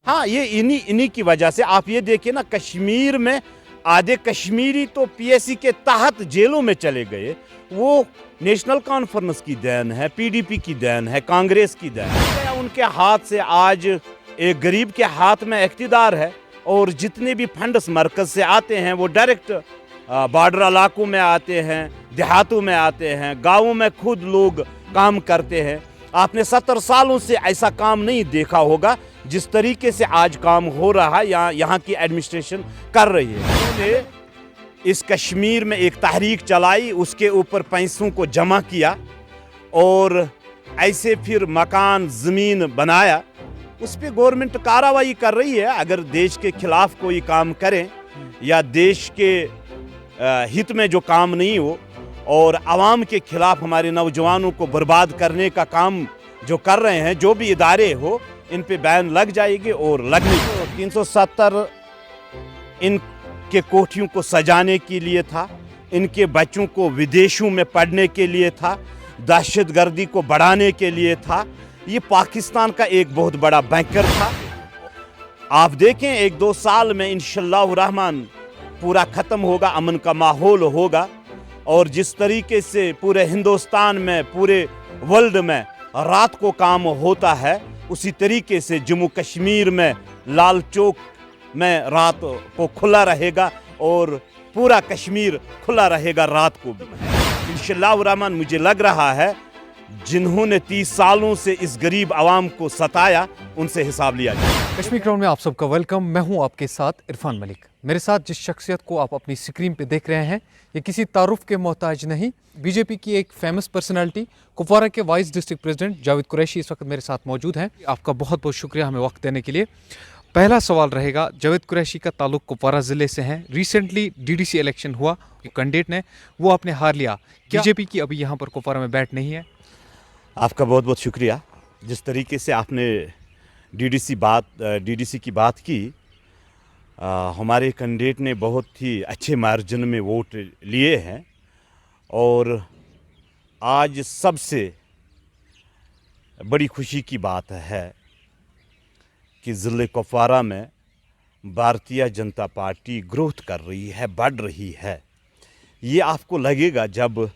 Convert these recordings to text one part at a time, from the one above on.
हाँ, ये इन्हीं की वजह से आप ये देखिए ना, कश्मीर में आधे कश्मीरी तो पीएससी के तहत जेलों में चले गए। वो नेशनल कॉन्फ्रेंस की देन है, पीडीपी की देन है, कांग्रेस की देन है। उनके हाथ से आज एक गरीब के हाथ में इख्तिदार है, और जितने भी फंड्स मरकज से आते हैं वो डायरेक्ट बॉर्डर इलाकों में आते हैं, देहातों में आते हैं, गाँवों में खुद लोग काम करते हैं। आपने 70 सालों से ऐसा काम नहीं देखा होगा जिस तरीके से आज काम हो रहा है, यहाँ की एडमिनिस्ट्रेशन कर रही है। उन्होंने इस कश्मीर में एक तहरीक चलाई, उसके ऊपर पैसों को जमा किया और ऐसे फिर मकान ज़मीन बनाया। उस पर गवर्नमेंट कार्रवाई कर रही है। अगर देश के खिलाफ कोई काम करें या देश के हित में जो काम नहीं हो और आवाम के खिलाफ हमारे नौजवानों को बर्बाद करने का काम जो कर रहे हैं, जो भी इदारे हो, इन पे बैन लग जाएगी और लगने 370 इनके कोठियों को सजाने के लिए था, इनके बच्चों को विदेशों में पढ़ने के लिए था, दहशतगर्दी को बढ़ाने के लिए था। ये पाकिस्तान का एक बहुत बड़ा बैंकर था। आप देखें 1-2 साल में इंशाअल्लाह रहमान पूरा ख़त्म होगा, अमन का माहौल होगा। और जिस तरीके से पूरे हिंदुस्तान में, पूरे वर्ल्ड में रात को काम होता है, उसी तरीके से जम्मू कश्मीर में लाल चौक में रात को खुला रहेगा और पूरा कश्मीर खुला रहेगा रात को भी। इंशाअल्लाह रहमान मुझे लग रहा है जिन्होंने 30 सालों से इस गरीब आवाम को सताया, उनसे हिसाब लिया जाए। कश्मीर क्राउन में आप सबका वेलकम। मैं हूं आपके साथ इरफान मलिक। मेरे साथ जिस शख्सियत को आप अपनी स्क्रीन पे देख रहे हैं, ये किसी तारुफ के मोहताज नहीं, बीजेपी की एक फेमस पर्सनालिटी, कुपवारा के vice district president Javed Qureshi इस वक्त मेरे साथ मौजूद हैं। आपका बहुत बहुत शुक्रिया हमें वक्त देने के लिए। पहला सवाल रहेगा, जावेद कुरैशी का ताल्लुक कुपवारा ज़िले से है। रिसेंटली डीडीसी इलेक्शन हुआ, कैंडिडेट ने वो आपने हार लिया। बीजेपी की अभी यहाँ पर कुपवारा में बैठ नहीं है। आपका बहुत बहुत शुक्रिया। जिस तरीके से आपने डीडीसी की बात की, हमारे कैंडिडेट ने बहुत ही अच्छे मार्जिन में वोट लिए हैं। और आज सबसे बड़ी खुशी की बात है कि ज़िले कुपवारा में भारतीय जनता पार्टी ग्रोथ कर रही है, बढ़ रही है। ये आपको लगेगा जब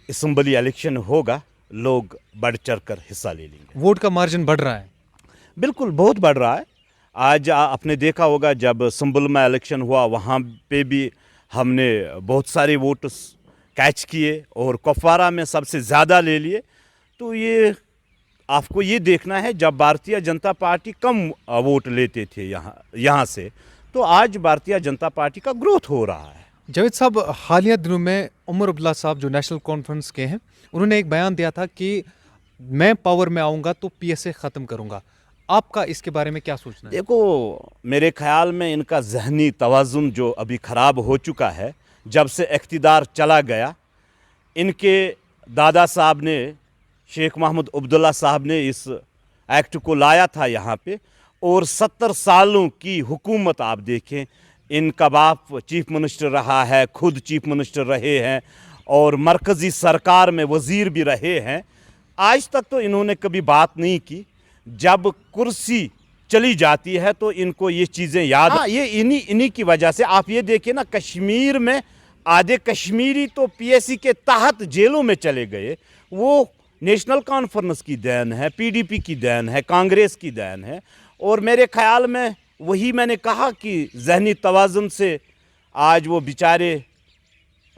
असेंबली इलेक्शन होगा, लोग बढ़ चढ़ कर हिस्सा ले लेंगे। वोट का मार्जिन बढ़ रहा है? बिल्कुल, बहुत बढ़ रहा है। आज आपने देखा होगा जब संबल में इलेक्शन हुआ, वहाँ पे भी हमने बहुत सारे वोट कैच किए और कुपवारा में सबसे ज़्यादा ले लिए। तो ये आपको ये देखना है, जब भारतीय जनता पार्टी कम वोट लेते थे यहाँ से, तो आज भारतीय जनता पार्टी का ग्रोथ हो रहा है। जावेद साहब, हालिया दिनों में उमर अब्दुल्ला साहब जो नेशनल कॉन्फ्रेंस के हैं, उन्होंने एक बयान दिया था कि मैं पावर में आऊँगा तो पीएसए ख़त्म करूँगा। आपका इसके बारे में क्या सोचना है? देखो, मेरे ख्याल में इनका ज़हनी तवाज़ुन जो अभी ख़राब हो चुका है, जब से इख्तिदार चला गया। इनके दादा साहब ने, शेख महमूद अब्दुल्ला साहब ने इस एक्ट को लाया था यहाँ पे, और 70 सालों की हुकूमत आप देखें, इनका बाप चीफ मिनिस्टर रहा है, खुद चीफ मिनिस्टर रहे हैं और मरकज़ी सरकार में वज़ीर भी रहे हैं। आज तक तो इन्होंने कभी बात नहीं की। जब कुर्सी चली जाती है तो इनको ये चीज़ें याद। हाँ, ये इन्हीं की वजह से आप ये देखिए ना, कश्मीर में आधे कश्मीरी तो पीएससी के तहत जेलों में चले गए। वो नेशनल कॉन्फ्रेंस की देन है, पीडीपी की देन है, कांग्रेस की देन है। और मेरे ख्याल में वही मैंने कहा कि ज़हनी तवाज़ुन से आज वो बेचारे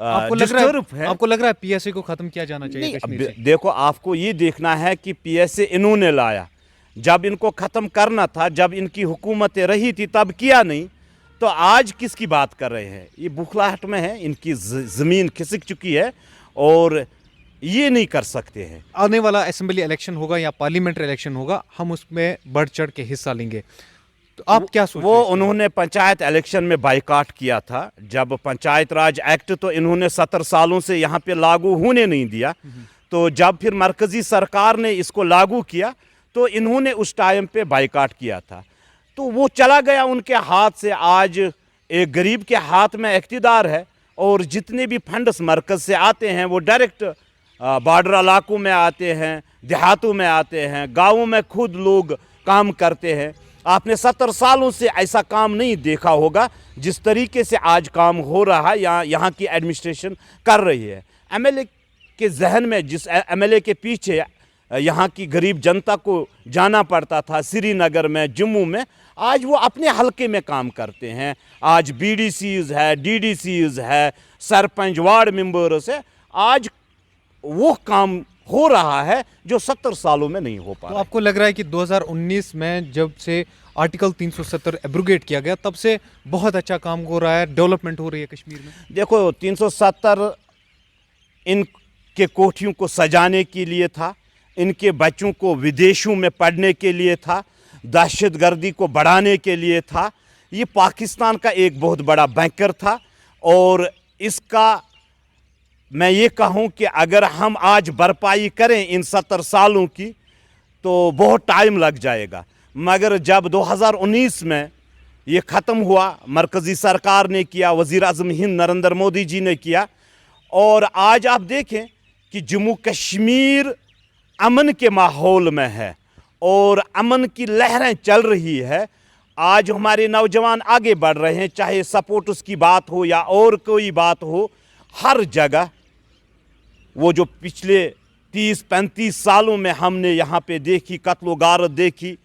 आपको लग रहा है पीएसए को ख़त्म किया जाना चाहिए कश्मीर से? देखो, आपको ये देखना है कि पीएसए इन्होंने लाया। जब इनको ख़त्म करना था, जब इनकी हुकूमतें रही थी, तब किया नहीं, तो आज किसकी बात कर रहे हैं? ये बुखलाहट में है, इनकी ज़मीन खिसक चुकी है और ये नहीं कर सकते हैं। आने वाला असेंबली इलेक्शन होगा या पार्लियामेंट्री इलेक्शन होगा, हम उसमें बढ़ चढ़ के हिस्सा लेंगे। तो आप क्या सोच रहे हैं? वो उन्होंने पंचायत इलेक्शन में बाइकाट किया था। जब पंचायत राज एक्ट तो इन्होंने 70 सालों से यहाँ पे लागू होने नहीं दिया, तो जब फिर मरकज़ी सरकार ने इसको लागू किया तो इन्होंने उस टाइम पे बाइकाट किया था। तो वो चला गया उनके हाथ से। आज एक गरीब के हाथ में इख्तिदार है और जितने भी फंड्स मरकज़ से आते हैं वो डायरेक्ट बॉर्डर इलाकों में आते हैं, देहातों में आते हैं, गाँवों में खुद लोग काम करते हैं। आपने 70 सालों से ऐसा काम नहीं देखा होगा जिस तरीके से आज काम हो रहा है, यहाँ की एडमिनिस्ट्रेशन कर रही है। एमएलए के जहन में, जिस एमएलए के पीछे यहाँ की गरीब जनता को जाना पड़ता था श्रीनगर में, जम्मू में, आज वो अपने हलके में काम करते हैं। आज बीडीसीज है, डीडीसीज है, सरपंच, वार्ड मेंबर्स है, आज वो काम हो रहा है जो 70 सालों में नहीं हो पा तो रहा। आपको लग रहा है कि 2019 में जब से आर्टिकल 370 एब्रोगेट किया गया तब से बहुत अच्छा काम हो रहा है, डेवलपमेंट हो रही है कश्मीर में? देखो, 370 इनके कोठियों को सजाने के लिए था, इनके बच्चों को विदेशों में पढ़ने के लिए था, दहशतगर्दी को बढ़ाने के लिए था। ये पाकिस्तान का एक बहुत बड़ा बैंकर था और इसका मैं ये कहूँ कि अगर हम आज भरपाई करें इन 70 सालों की तो बहुत टाइम लग जाएगा। मगर जब 2019 में ये ख़त्म हुआ, मरकज़ी सरकार ने किया, वज़ीर आज़म हिंद नरेंद्र मोदी जी ने किया, और आज आप देखें कि जम्मू कश्मीर अमन के माहौल में है और अमन की लहरें चल रही है। आज हमारे नौजवान आगे बढ़ रहे हैं, चाहे सपोर्ट्स की बात हो या और कोई बात हो, हर जगह वो जो पिछले 30-35 सालों में हमने यहाँ पे देखी, कत्ल गारत देखी,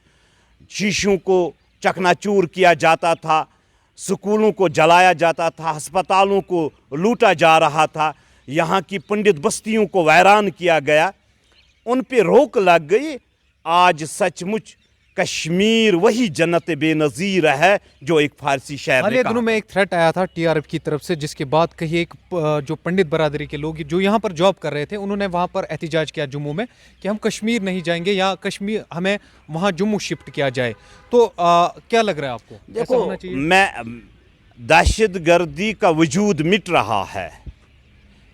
शिशुओं को चकनाचूर किया जाता था, स्कूलों को जलाया जाता था, अस्पतालों को लूटा जा रहा था, यहाँ की पंडित बस्तियों को वैरान किया गया, उन पे रोक लग गई। आज सचमुच कश्मीर वही जन्नत बेनज़ीर है जो एक फारसी शायर ने हालिया कहा। दिनों में एक थ्रेट आया था टीआरएफ की तरफ से, जिसके बाद कहीं एक जो पंडित बरादरी के लोग जो यहाँ पर जॉब कर रहे थे उन्होंने वहाँ पर एहतिजाज किया जम्मू में कि हम कश्मीर नहीं जाएंगे या कश्मीर हमें वहाँ जम्मू शिफ्ट किया जाए। तो क्या लग रहा है आपको, ऐसा देखो, होना चाहिए? मैं दहशतगर्दी का वजूद मिट रहा है,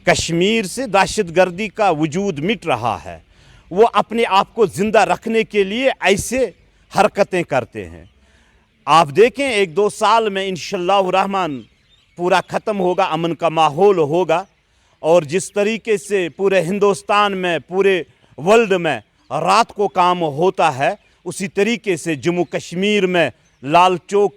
कश्मीर से दहशतगर्दी का वजूद मिट रहा है। वो अपने आप को ज़िंदा रखने के लिए ऐसे हरकतें करते हैं। आप देखें 1-2 साल में इंशाअल्लाह रहमान पूरा ख़त्म होगा, अमन का माहौल होगा, और जिस तरीके से पूरे हिंदुस्तान में, पूरे वर्ल्ड में रात को काम होता है, उसी तरीके से जम्मू कश्मीर में लाल चौक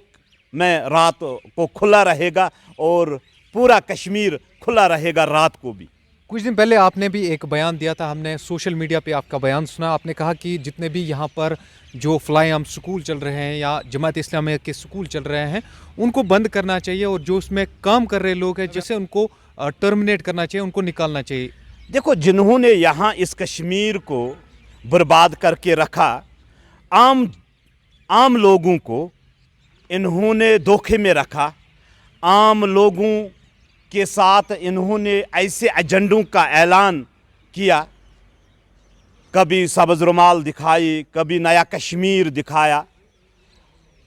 में रात को खुला रहेगा और पूरा कश्मीर खुला रहेगा रात को भी। कुछ दिन पहले आपने भी एक बयान दिया था, हमने सोशल मीडिया पे आपका बयान सुना। आपने कहा कि जितने भी यहाँ पर जो फ्लाई आर्म स्कूल चल रहे हैं या जमात इस्लामिया के स्कूल चल रहे हैं उनको बंद करना चाहिए, और जो उसमें काम कर रहे लोग हैं जैसे उनको टर्मिनेट करना चाहिए, उनको निकालना चाहिए। देखो, जिन्होंने यहाँ इस कश्मीर को बर्बाद करके रखा, आम लोगों को इन्होंने धोखे में रखा, आम लोगों के साथ इन्होंने ऐसे एजेंडों का ऐलान किया, कभी सब्ज़ रुमाल दिखाई, कभी नया कश्मीर दिखाया,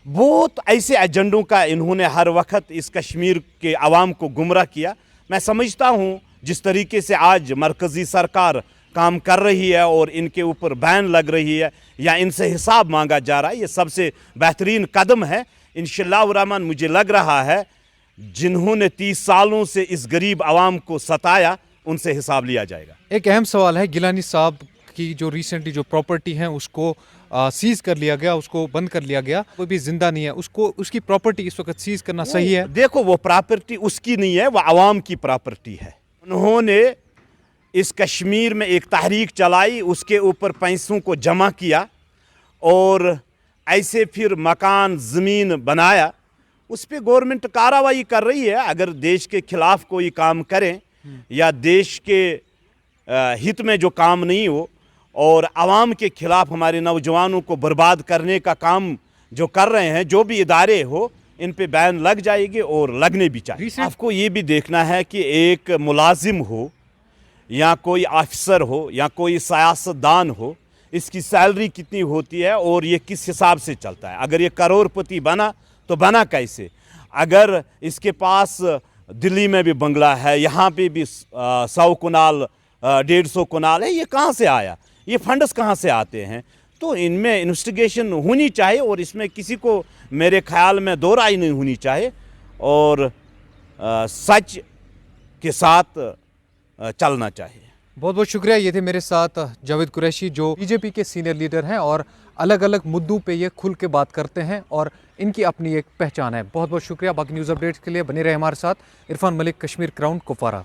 बहुत ऐसे एजेंडों का इन्होंने हर वक्त इस कश्मीर के आवाम को गुमराह किया। मैं समझता हूँ जिस तरीके से आज मरकज़ी सरकार काम कर रही है और इनके ऊपर बैन लग रही है या इनसे हिसाब मांगा जा रहा है, ये सबसे बेहतरीन कदम है। इंशाअल्लाह रहमान मुझे लग रहा है जिन्होंने 30 सालों से इस गरीब आवाम को सताया उनसे हिसाब लिया जाएगा। एक अहम सवाल है, गिलानी साहब की जो रिसेंटली जो प्रॉपर्टी है उसको सीज कर लिया गया, उसको बंद कर लिया गया, कोई भी जिंदा नहीं है, उसको उसकी प्रॉपर्टी इस वक्त सीज करना सही है? देखो, वो प्रॉपर्टी उसकी नहीं है, वो आवाम की प्रॉपर्टी है। उन्होंने इस कश्मीर में एक तहरीक चलाई, उसके ऊपर पैसों को जमा किया और ऐसे फिर मकान ज़मीन बनाया, उस पर गवर्नमेंट कार्रवाई कर रही है। अगर देश के खिलाफ कोई काम करें या देश के हित में जो काम नहीं हो और आवाम के खिलाफ हमारे नौजवानों को बर्बाद करने का काम जो कर रहे हैं, जो भी इदारे हो, इन पे बैन लग जाएगी और लगने भी चाहिए। आपको ये भी देखना है कि एक मुलाजिम हो या कोई ऑफिसर हो या कोई सियासतदान हो, इसकी सैलरी कितनी होती है और ये किस हिसाब से चलता है। अगर ये करोड़पति बना तो बना कैसे? अगर इसके पास दिल्ली में भी बंगला है, यहाँ पे भी 100 कनाल 150 कनाल है, ये कहाँ से आया? ये फंड्स कहाँ से आते हैं? तो इनमें इन्वेस्टिगेशन होनी चाहिए और इसमें किसी को मेरे ख्याल में दो राय नहीं होनी चाहिए और सच के साथ चलना चाहिए। बहुत बहुत शुक्रिया। ये थे मेरे साथ जावेद कुरैशी, जो बीजेपी के सीनियर लीडर हैं और अलग अलग मुद्दों पे ये खुल के बात करते हैं और इनकी अपनी एक पहचान है। बहुत बहुत शुक्रिया। बाकी न्यूज़ अपडेट्स के लिए बने रहे हमारे साथ। इरफान मलिक, कश्मीर क्राउन, कुपवारा।